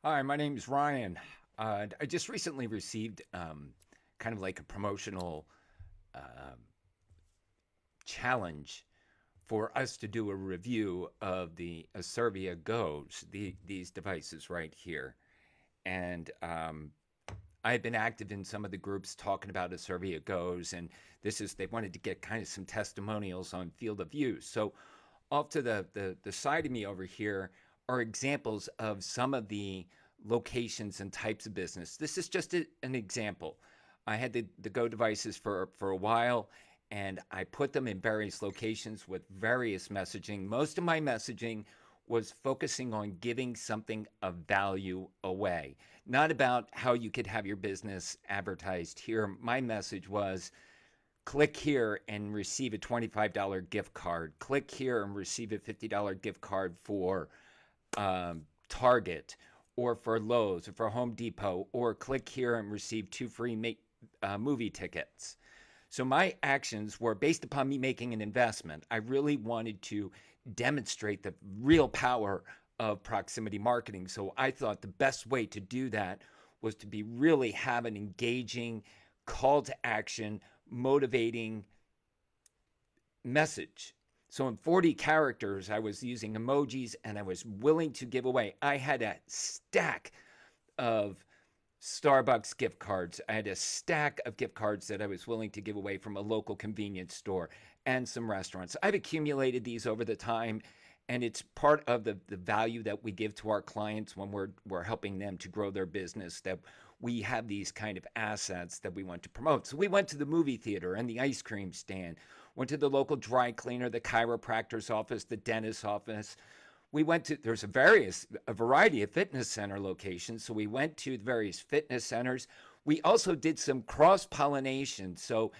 Hi, my name is Ryan. I just recently received kind of like a promotional uh, challenge for us to do a review of the Asirvia Goes, these devices right here. And I've been active in some of the groups talking about Asirvia Goes, and they wanted to get kind of some testimonials on field of use. So off to the side of me over here are examples of some of the locations and types of business. This is just an example. I had the Go devices for a while, and I put them in various locations with various messaging. Most of my messaging was focusing on giving something of value away, not about how you could have your business advertised here. My message was click here and receive a $25 gift card. Click here and receive a $50 gift card for Target or for Lowe's or for Home Depot, or click here and receive two free movie tickets. So my actions were based upon me making an investment. I really wanted to demonstrate the real power of proximity marketing. So I thought the best way to do that was to be really have an engaging call to action, motivating message. So in 40 characters, I was using emojis and I was willing to give away. I had a stack of Starbucks gift cards. I had a stack of gift cards that I was willing to give away from a local convenience store and some restaurants. I've accumulated these over the time, and it's part of the value that we give to our clients when we're helping them to grow their business, that we have these kind of assets that we want to promote. So we went to the movie theater and the ice cream stand, went to the local dry cleaner, the chiropractor's office, the dentist's office. We went to, there's a variety of fitness center locations. So we went to the various fitness centers. We also did some cross pollination. So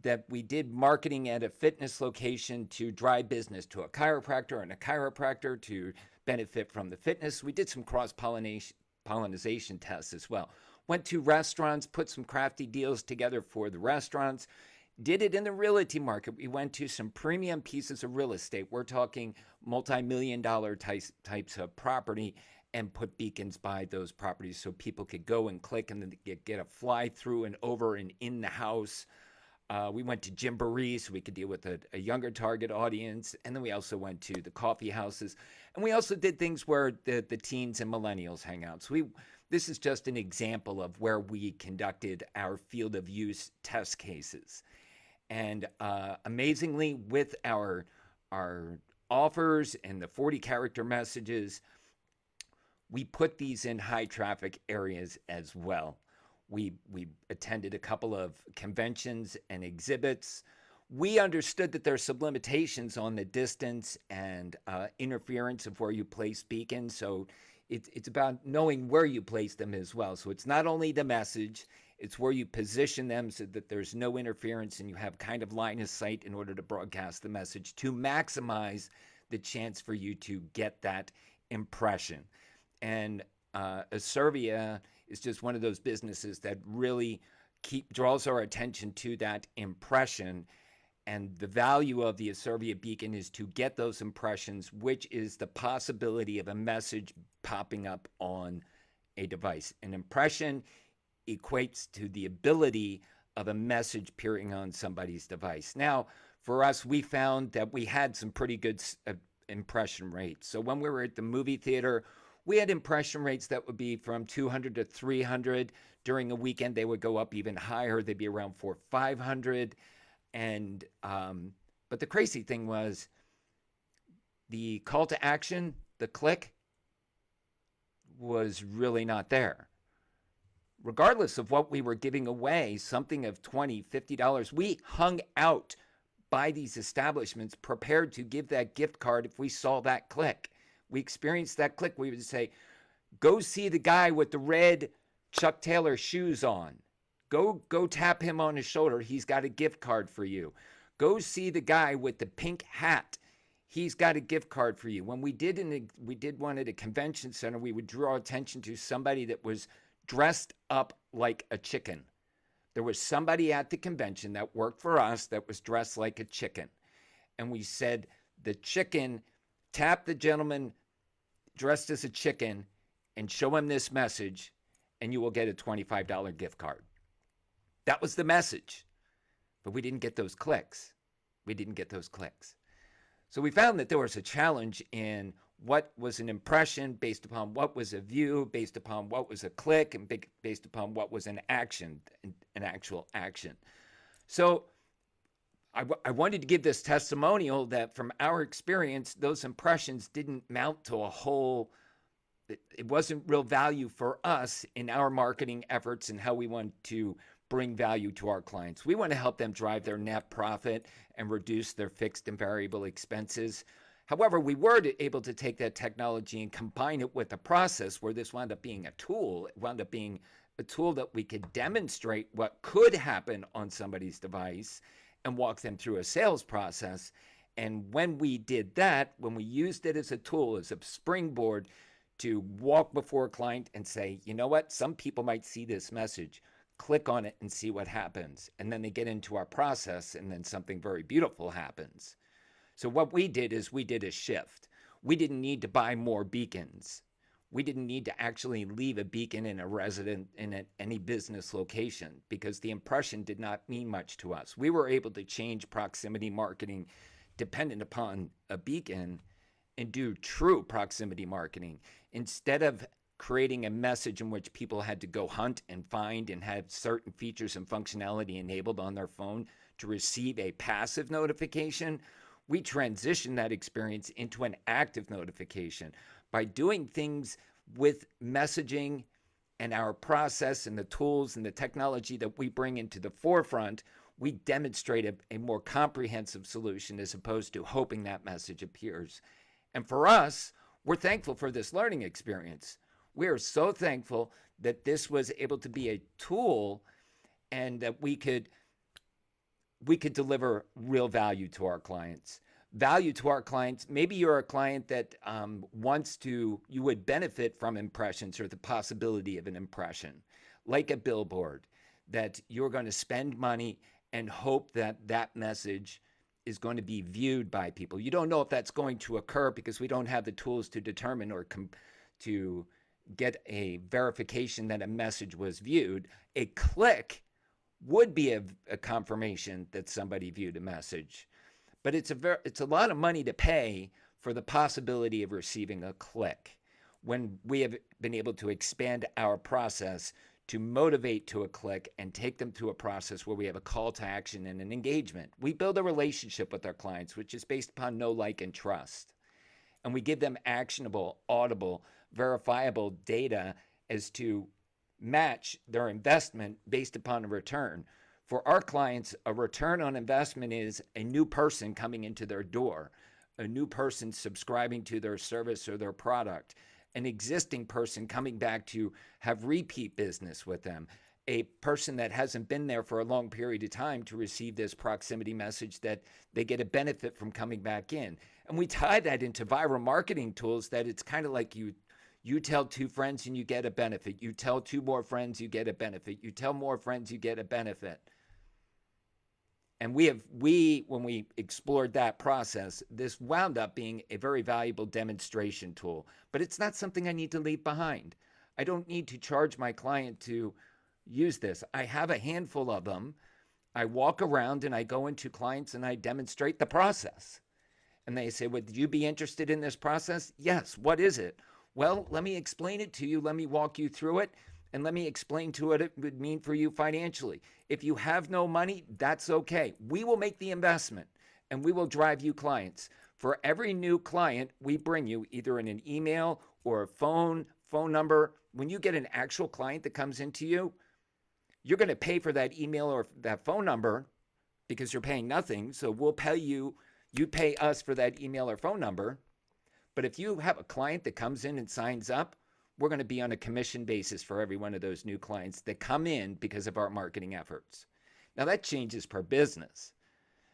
that we did marketing at a fitness location to drive business to a chiropractor, and a chiropractor to benefit from the fitness. We did some cross pollination tests as well. Went to restaurants, put some crafty deals together for the restaurants. Did it in the realty market. We went to some premium pieces of real estate. We're talking multi-million dollar types of property, and put beacons by those properties so people could go and click and then get a fly through and over and in the house. We went to Gymboree so we could deal with a younger target audience. And then we also went to the coffee houses. And we also did things where the teens and millennials hang out. So this is just an example of where we conducted our field of use test cases. And amazingly, with our offers and the 40 character messages, we put these in high traffic areas as well. We attended a couple of conventions and exhibits. We understood that there's some limitations on the distance and interference of where you place beacons. So it's about knowing where you place them as well. So it's not only the message, it's where you position them so that there's no interference and you have kind of line of sight in order to broadcast the message to maximize the chance for you to get that impression. And Asirvia is just one of those businesses that really draws our attention to that impression. And the value of the Asirvia beacon is to get those impressions, which is the possibility of a message popping up on a device. An impression equates to the ability of a message appearing on somebody's device. Now, for us, we found that we had some pretty good impression rates. So when we were at the movie theater, we had impression rates that would be from 200 to 300. During a weekend, they would go up even higher. They'd be around 400, 500. And but the crazy thing was the call to action, the click, was really not there. Regardless of what we were giving away, something of $20, $50, we hung out by these establishments prepared to give that gift card if we saw that click. We experienced that click. We would say, go see the guy with the red Chuck Taylor shoes on. Go tap him on his shoulder. He's got a gift card for you. Go see the guy with the pink hat. He's got a gift card for you. When we did one at a convention center, we would draw attention to somebody that was dressed up like a chicken. There was somebody at the convention that worked for us that was dressed like a chicken. And we said, the chicken, tap the gentleman dressed as a chicken and show him this message, and you will get a $25 gift card. That was the message. But we didn't get those clicks. We didn't get those clicks. So we found that there was a challenge in what was an impression based upon what was a view, based upon what was a click, and based upon what was an action, an actual action. So I wanted to give this testimonial that from our experience, those impressions didn't mount to a whole, it wasn't real value for us in our marketing efforts and how we want to bring value to our clients. We want to help them drive their net profit and reduce their fixed and variable expenses. However, we were able to take that technology and combine it with a process where this wound up being a tool. It wound up being a tool that we could demonstrate what could happen on somebody's device and walk them through a sales process. And when we did that, when we used it as a tool, as a springboard to walk before a client and say, you know what, some people might see this message, click on it and see what happens. And then they get into our process and then something very beautiful happens. So what we did is we did a shift. We didn't need to buy more beacons. We didn't need to actually leave a beacon in a resident in any business location because the impression did not mean much to us. We were able to change proximity marketing dependent upon a beacon and do true proximity marketing. Instead of creating a message in which people had to go hunt and find and have certain features and functionality enabled on their phone to receive a passive notification, we transitioned that experience into an active notification. By doing things with messaging and our process and the tools and the technology that we bring into the forefront, we demonstrate a more comprehensive solution as opposed to hoping that message appears. And for us, we're thankful for this learning experience. We are so thankful that this was able to be a tool and that we could deliver real value to our clients. Value to our clients. Maybe you're a client that you would benefit from impressions or the possibility of an impression, like a billboard, that you're going to spend money and hope that that message is going to be viewed by people. You don't know if that's going to occur because we don't have the tools to determine or to get a verification that a message was viewed. A click would be a confirmation that somebody viewed a message. But it's a lot of money to pay for the possibility of receiving a click when we have been able to expand our process to motivate to a click and take them to a process where we have a call to action and an engagement. We build a relationship with our clients, which is based upon know, like, and trust. And we give them actionable, audible, verifiable data as to match their investment based upon a return. For our clients, a return on investment is a new person coming into their door, a new person subscribing to their service or their product, an existing person coming back to have repeat business with them, a person that hasn't been there for a long period of time to receive this proximity message that they get a benefit from coming back in. And we tie that into viral marketing tools that it's kind of like you tell 2 friends and you get a benefit. You tell 2 more friends, you get a benefit. You tell more friends, you get a benefit. And when we explored that process, this wound up being a very valuable demonstration tool. But it's not something I need to leave behind. I don't need to charge my client to use this. I have a handful of them. I walk around and I go into clients and I demonstrate the process. And they say, would you be interested in this process? Yes. What is it? Well, let me explain it to you. Let me walk you through it. And let me explain to what it would mean for you financially. If you have no money, that's okay. We will make the investment and we will drive you clients. For every new client we bring you, either in an email or a phone number, when you get an actual client that comes into you, you're going to pay for that email or that phone number because you're paying nothing. So we'll pay you pay us for that email or phone number. But if you have a client that comes in and signs up, we're going to be on a commission basis for every one of those new clients that come in because of our marketing efforts. Now that changes per business.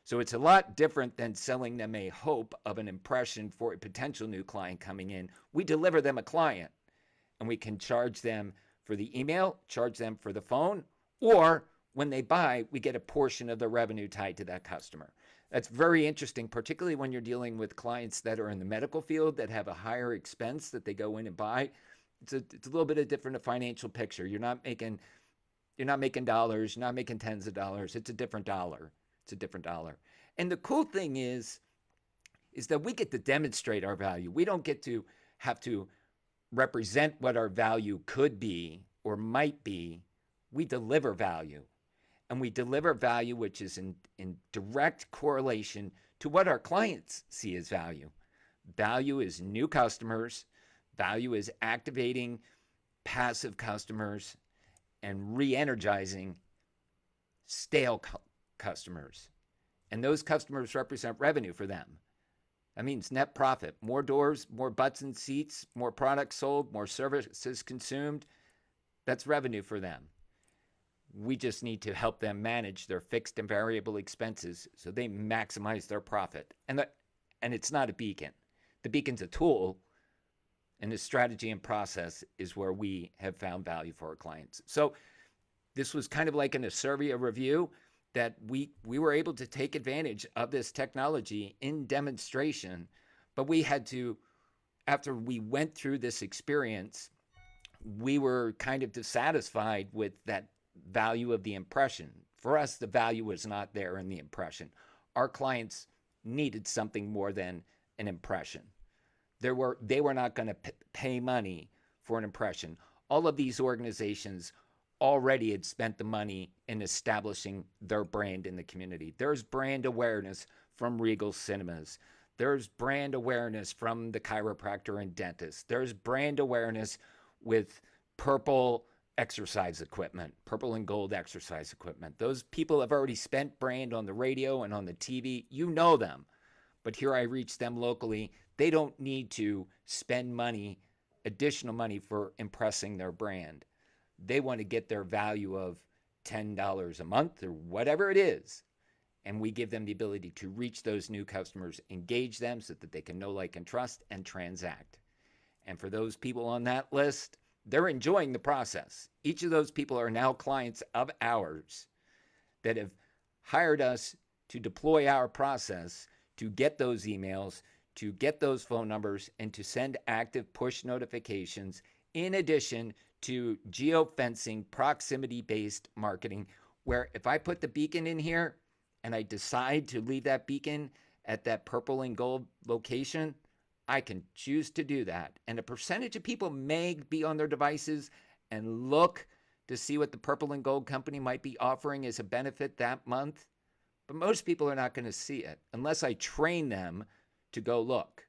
So it's a lot different than selling them a hope of an impression for a potential new client coming in. We deliver them a client and we can charge them for the email, charge them for the phone, or when they buy, we get a portion of the revenue tied to that customer. That's very interesting, particularly when you're dealing with clients that are in the medical field that have a higher expense that they go in and buy. it's a little bit of different financial picture. You're not making dollars, you're not making tens of dollars. It's a different dollar. It's a different dollar. And the cool thing is that we get to demonstrate our value. We don't get to have to represent what our value could be or might be. We deliver value. And we deliver value which is in direct correlation to what our clients see as value. Value is new customers. Value is activating passive customers and re-energizing stale customers. And those customers represent revenue for them. That means net profit, more doors, more butts and seats, more products sold, more services consumed. That's revenue for them. We just need to help them manage their fixed and variable expenses so they maximize their profit. And it's not a beacon. The beacon's a tool, and the strategy and process is where we have found value for our clients. So this was kind of like an Asirvia review that we were able to take advantage of this technology in demonstration, but we had to, after we went through this experience, we were kind of dissatisfied with that value of the impression. For us, the value was not there in the impression. Our clients needed something more than an impression. They were not going to pay money for an impression. All of these organizations already had spent the money in establishing their brand in the community. There's brand awareness from Regal Cinemas. There's brand awareness from the chiropractor and dentist. There's brand awareness with purple exercise equipment, purple and gold exercise equipment. Those people have already spent brand on the radio and on the TV. You know them. But here I reach them locally. They don't need to spend money, additional money for impressing their brand. They want to get their value of $10 a month or whatever it is. And we give them the ability to reach those new customers, engage them so that they can know, like, and trust and transact. And for those people on that list, they're enjoying the process. Each of those people are now clients of ours that have hired us to deploy our process to get those emails, to get those phone numbers, and to send active push notifications in addition to geofencing, proximity-based marketing, where if I put the beacon in here and I decide to leave that beacon at that purple and gold location, I can choose to do that. And a percentage of people may be on their devices and look to see what the purple and gold company might be offering as a benefit that month. But most people are not going to see it unless I train them to go look.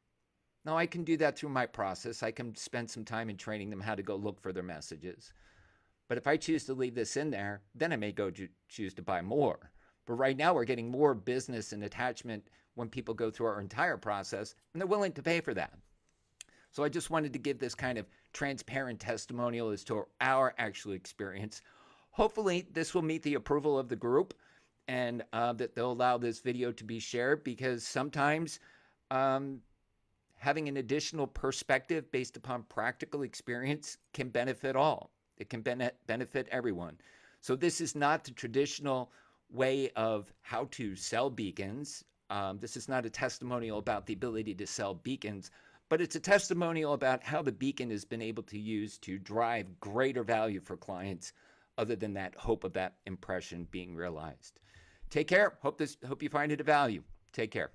Now, I can do that through my process. I can spend some time in training them how to go look for their messages. But if I choose to leave this in there, then I may go choose to buy more. But right now, we're getting more business and attachment when people go through our entire process, and they're willing to pay for that. So I just wanted to give this kind of transparent testimonial as to our actual experience. Hopefully, this will meet the approval of the group, and that they'll allow this video to be shared, because sometimes having an additional perspective based upon practical experience can benefit all. It can benefit everyone. So this is not the traditional way of how to sell beacons. This is not a testimonial about the ability to sell beacons, but it's a testimonial about how the beacon has been able to use to drive greater value for clients other than that hope of that impression being realized. Take care. Hope you find it of value. Take care.